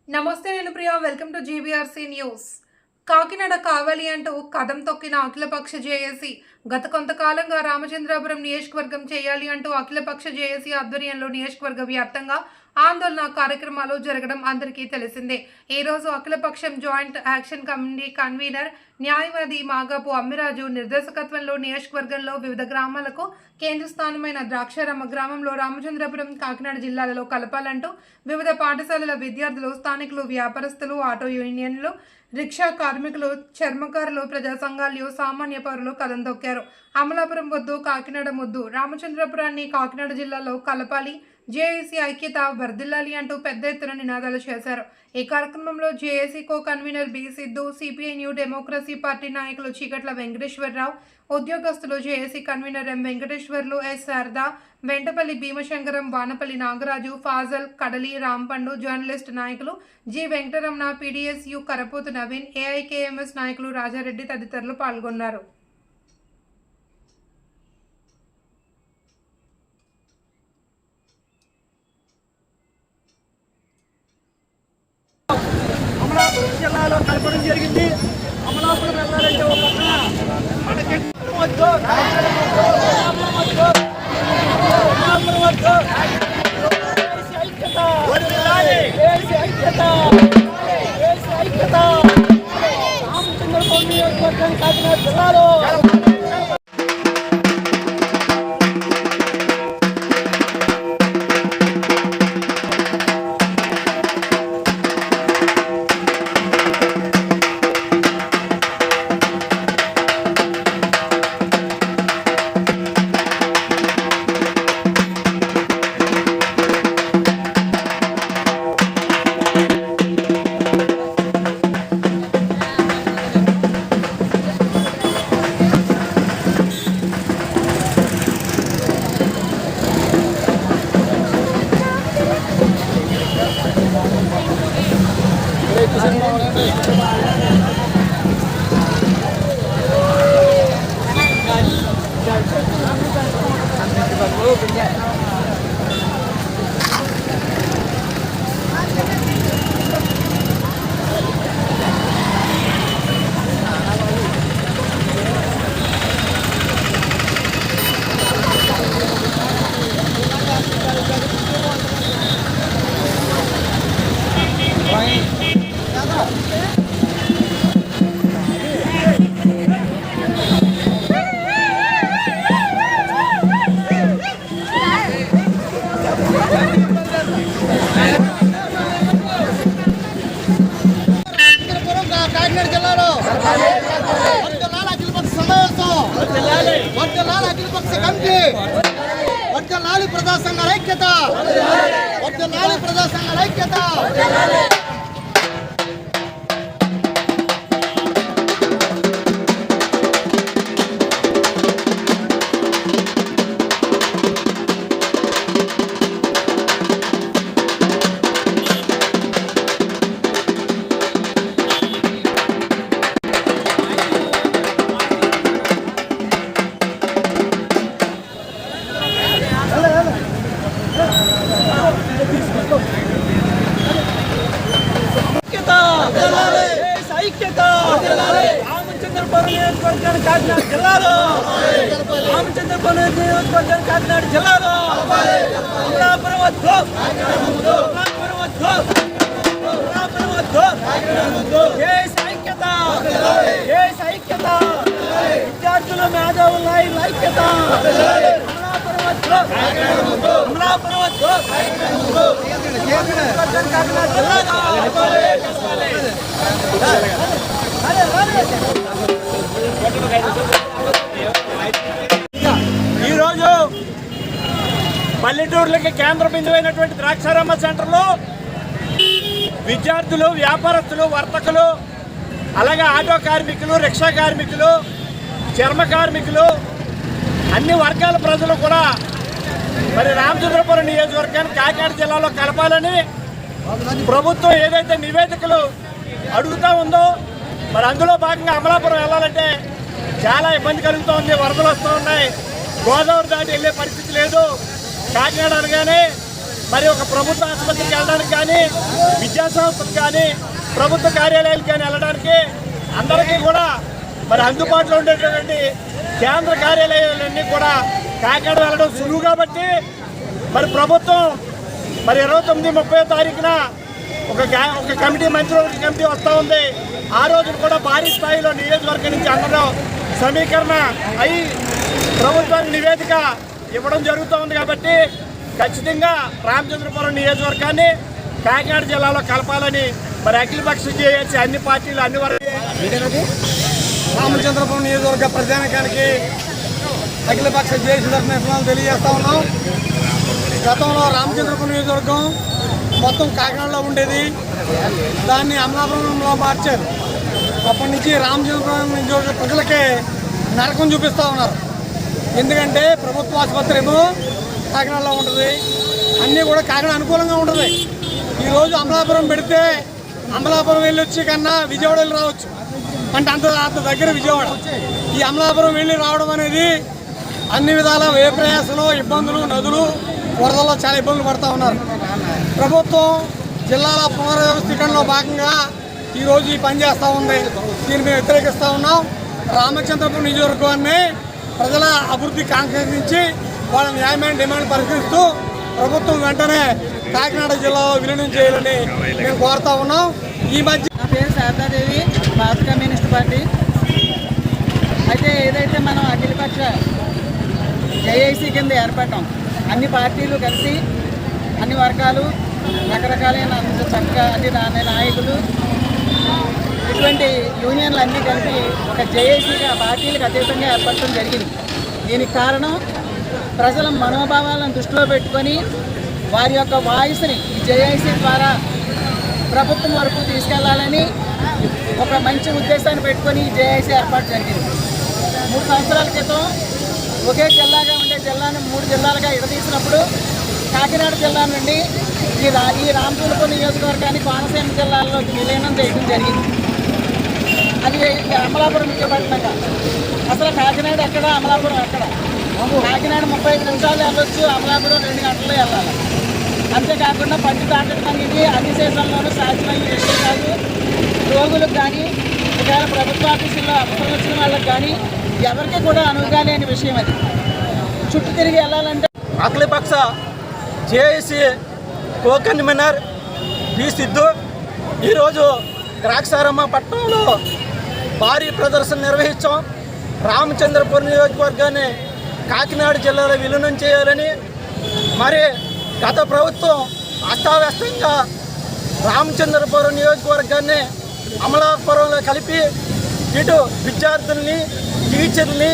నమస్తే, నేను Priya. Welcome to GBRC news. Kakinada కావాలి అంటూ కదం తొక్కిన అఖిలపక్ష జేఏసీ. గత కొంతకాలంగా రామచంద్రాపురం నియోజకవర్గం చేయాలి అంటూ అఖిలపక్ష జేఏసీ ఆధ్వర్యంలో నియోజకవర్గ వ్యాప్తంగా ఆందోళన కార్యక్రమాలు జరగడం అందరికీ తెలిసిందే. ఈ రోజు అఖిలపక్షం జాయింట్ యాక్షన్ కమిటీ కన్వీనర్ న్యాయవాది మాగాపు అమ్మిరాజు నిర్దేశకత్వంలో నియోజకవర్గంలో వివిధ గ్రామాలకు కేంద్ర స్థానమైన ద్రాక్షారామ గ్రామంలో రామచంద్రపురం కాకినాడ జిల్లాలలో కలపాలంటూ వివిధ పాఠశాలల విద్యార్థులు, స్థానికులు, వ్యాపారస్తులు, ఆటో యూనియన్లు, రిక్షా కార్మికులు, చర్మకారులు, ప్రజా సంఘాలు, సామాన్య పౌరులు కదం తొక్కారు. అమలాపురం వద్దు, కాకినాడ ముద్దు, రామచంద్రపురాన్ని కాకినాడ జిల్లాలో కలపాలి, జేఏసీ ఐక్యత వర్ధిల్లాలి అంటూ పెద్ద ఎత్తున నినాదాలు చేశారు. ఈ కార్యక్రమంలో JAC co convener B Siddhu, CPI new democracy party నాయకులు చీకట్ల వెంకటేశ్వరరావు, ఉద్యోగస్తులు JAC convener M Venkateswarlu, S Sharada, Ventapalli Bheemashankaram, Vanapalli Nagaraju, Fazal, Kadali Rampandu, journalist నాయకులు G Venkataramana, PDSU Karapothu Naveen, AIKMS నాయకులు రాజారెడ్డి తదితరులు పాల్గొన్నారు. అమలాపురం జిల్లాలో కలపడం జరిగింది. అమలాపురం వెళ్ళాలంటే ఒక మనకి రామచంద్రపురం నియోజకవర్గం కాకినాడ జిల్లాలో కాకినాడ జిల్లాలో అఖిలపక్ష సమావేశం, అఖిలపక్ష కమిటీ, వర్ధిల్లాలి ప్రజా సంఘాల ఐక్యత, వర్ధిల్లాలి ప్రజా సంఘాల ఐక్యత. రామచంద్రపురం నియోజకవర్గం కాకినాడ జిల్లాలో, రామచంద్రపురం నియోజకవర్గం కాకినాడ జిల్లాలో అమలాపురం వద్దు, అమలాపురం వద్దు, అమలాపురం వద్దు, జేఏసీ ఐక్యత, జేఏసీ ఐక్యత, విద్యార్థులు, మేధావుల నాయకుల ఐక్యత. అమలాపురం వద్దు, అమలాపురం వద్దు, కాకినాడ జిల్లాలో. ఈరోజు పల్లెటూర్లకి కేంద్ర బిందువైనటువంటి ద్రాక్షారామ సెంటర్లో విద్యార్థులు, వ్యాపారస్తులు, వర్తకులు, అలాగే ఆటో కార్మికులు, రిక్షా కార్మికులు, చర్మ కార్మికులు, అన్ని వర్గాల ప్రజలు కూడా మరి రామచంద్రపురం నియోజకవర్గాన్ని కాకినాడ జిల్లాలో కలపాలని ప్రభుత్వం ఏదైతే నివేదికలు అడుగుతూ ఉందో మరి అందులో భాగంగా అమలాపురం వెళ్ళాలంటే చాలా ఇబ్బంది కలుగుతూ ఉంది. వరదలు వస్తూ ఉన్నాయి, గోదావరి దాటి వెళ్ళే పరిస్థితి లేదు. కాకినాడ అనగానే మరి ఒక ప్రభుత్వ ఆసుపత్రికి వెళ్ళడానికి కానీ, విద్యా సంస్థలకు కానీ, ప్రభుత్వ కార్యాలయాలకు కానీ వెళ్ళడానికి అందరికీ కూడా మరి అందుబాటులో ఉండేటటువంటి కేంద్ర కార్యాలయాలన్నీ కూడా కాకినాడ వెళ్ళడం సులువు కాబట్టి మరి ప్రభుత్వం మరి 29-30 తారీఖున ఒక కమిటీ, మంత్రివర్గ కమిటీ వస్తూ ఉంది. ఆ రోజున కూడా భారీ స్థాయిలో నియోజకవర్గం నుంచి అందరూ సమీకరణ అయి ప్రభుత్వానికి నివేదిక ఇవ్వడం జరుగుతూ ఉంది. కాబట్టి ఖచ్చితంగా రామచంద్రపురం నియోజకవర్గాన్ని కాకినాడ జిల్లాలో కలపాలని మరి అఖిలపక్ష జేఏసీ అన్ని పార్టీలు అన్ని వర్గాలు రామచంద్రపురం నియోజకవర్గ ప్రజానికానికి అఖిలపక్ష జేఏసీ తరఫున తెలియజేస్తా ఉన్నాం. గతంలో రామచంద్రపురం నియోజకవర్గం మొత్తం కాకినాడలో ఉండేది, దాన్ని అమలాపురంలో మార్చారు. అప్పటి నుంచి రామచంద్రపురం నియోజకవర్గ ప్రజలకే నరకం చూపిస్తూ ఉన్నారు. ఎందుకంటే ప్రభుత్వ ఆసుపత్రి ఏమో కాకినాడలో ఉంటుంది, అన్నీ కూడా కాకినాడ అనుకూలంగా ఉంటుంది. ఈరోజు అమలాపురం పెడితే అమలాపురం వెళ్ళొచ్చి కన్నా విజయవాడ వెళ్ళి రావచ్చు, అంటే అంత దగ్గర విజయవాడ. ఈ అమలాపురం వెళ్ళి రావడం అనేది అన్ని విధాల వ్యయ ప్రయాసలు, ఇబ్బందులు, నదులు, వరదల్లో చాలా ఇబ్బందులు పడుతూ ఉన్నారు. ప్రభుత్వం జిల్లాల పునర్వ్యవస్థీకరణలో భాగంగా ఈరోజు ఈ పని చేస్తూ ఉంది. దీన్ని మేము వ్యతిరేకిస్తూ ఉన్నాం. రామచంద్రపురం నియోజకవర్గాన్ని ప్రజల అభివృద్ధి కాంక్షించి వాళ్ళ న్యాయమైన డిమాండ్ పరిశీలిస్తూ ప్రభుత్వం వెంటనే కాకినాడ జిల్లాలో విలీనం చేయాలని మేము కోరుతా ఉన్నాం. ఈ మధ్య నా పేరు శారదాదేవి, భారత కమ్యూనిస్ట్ పార్టీ. అయితే ఏదైతే మనం అఖిలపక్ష జేఏసీ కింద ఏర్పడ్డాం, అన్ని పార్టీలు కలిసి, అన్ని వర్గాలు, రకరకాలైన చక్కగా అన్ని నాయకులు, ఇటువంటి యూనియన్లు అన్నీ కలిపి ఒక జేఏసీగా పార్టీలకు అతీతంగా ఏర్పడటం జరిగింది. దీనికి కారణం ప్రజల మనోభావాలను దృష్టిలో పెట్టుకొని వారి యొక్క వాయిస్ని ఈ జేఏసీ ద్వారా ప్రభుత్వం వరకు తీసుకెళ్లాలని ఒక మంచి ఉద్దేశాన్ని పెట్టుకొని ఈ జేఏసీ ఏర్పాటు జరిగింది. 3 సంవత్సరాల క్రితం ఒకే జిల్లాగా ఉండే జిల్లాను 3 జిల్లాలుగా విడదీసినప్పుడు కాకినాడ జిల్లా నుండి ఈ రామచంద్రపురం నియోజకవర్గాన్ని కోనసీమ జిల్లాల్లోకి విలీనం చేయడం జరిగింది. అది అమలాపురం విజయపట్నంగా. అసలు కాకినాడ ఎక్కడ, అమలాపురం ఎక్కడ? కాకినాడ 35 నిమిషాలు వెళ్ళొచ్చు, అమలాపురం 2 గంటల్లో వెళ్ళాలి. అంతేకాకుండా పట్టు దాటడం అనేది అన్ని సీజన్లోనూ సాధ్యమైన విషయం కాదు. రోగులకు కానీ, ఒకవేళ ప్రభుత్వ ఆఫీసుల్లో అవసరం వచ్చిన వాళ్ళకి కానీ ఎవరికి కూడా అనువుగా లేని విషయం అది. చుట్టూ తిరిగి వెళ్ళాలంటే అఖిలపక్ష JAC co convener B Siddhu ఈరోజు ద్రాక్షారామ పట్టణంలో భారీ ప్రదర్శన నిర్వహించాం. రామచంద్రపురం నియోజకవర్గాన్ని కాకినాడ జిల్లాలో విలీనం చేయాలని, మరి గత ప్రభుత్వం అస్తావ్యస్తంగా రామచంద్రపురం నియోజకవర్గాన్ని అమలాపురంలో కలిపి ఇటు విద్యార్థుల్ని, టీచర్ని,